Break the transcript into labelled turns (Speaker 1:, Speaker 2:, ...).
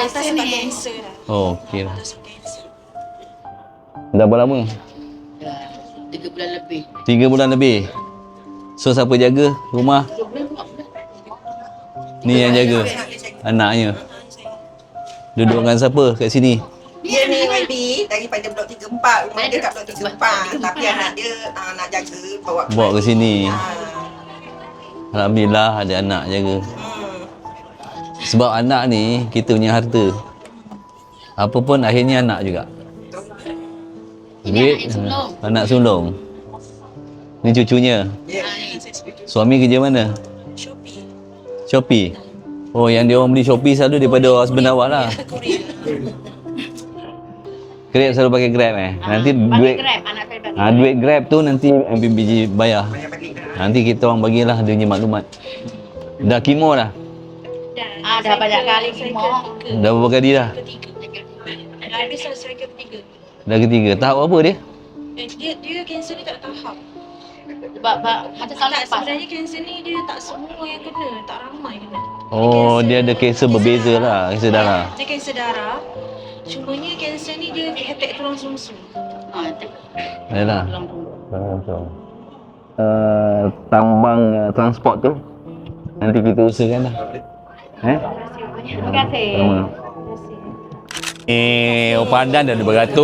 Speaker 1: atas sebab kanser lah.
Speaker 2: Oh, okey lah.
Speaker 1: Atas sebab kanser.
Speaker 2: Dah berapa lama?
Speaker 3: Dah 3 bulan lebih.
Speaker 2: 3 bulan lebih. So, siapa jaga rumah?
Speaker 3: 3 bulan buat dah.
Speaker 2: Ni yang jaga anaknya. Duduk dengan siapa kat sini?
Speaker 4: Dia ni YB daripada blok 34. Rumah dia kat blok 34. Tapi anak dia nak jaga
Speaker 2: Bawa ke sini.
Speaker 4: Ah.
Speaker 2: Alhamdulillah ada anak jaga. Sebab anak ni kita punya harta. Apa pun akhirnya anak juga.
Speaker 3: Ini anak yang sulung.
Speaker 2: Anak sulung. Ni cucunya.
Speaker 4: Ya.
Speaker 2: Suami kerja mana?
Speaker 1: Shopee.
Speaker 2: Shopee. Oh, yang dia orang beli Shopee selalu daripada husband awak lah.
Speaker 1: Korea.
Speaker 2: Grab selalu pakai Grab Nanti
Speaker 3: Bagi
Speaker 2: duit
Speaker 3: Grab, anak saya bagi.
Speaker 2: duit Grab tu nanti MPBG bayar. Nanti kita orang bagilah dia punya maklumat. Dah kemo dah?
Speaker 3: Dah banyak kali kemo.
Speaker 2: Dah berapa kali dah?
Speaker 1: Ketiga. Dah habis saya ketiga.
Speaker 2: Dah ketiga. Tahap apa dia?
Speaker 1: Dia kanser ni tak tahap.
Speaker 3: Sebab macam tahun
Speaker 1: Tak,
Speaker 3: lepas.
Speaker 1: sebenarnya kanser ni dia tak semua yang kena, tak ramai kena.
Speaker 2: Oh, dia ada kanser berbeza lah, kanser darah.
Speaker 1: Dia kanser darah. Cumanya kanser ni dia attack tulang sumsum.
Speaker 2: Yalah. Tambang transport tu nanti kita usahakan lah.
Speaker 3: Terima kasih.
Speaker 2: Sama. Padan dah 200.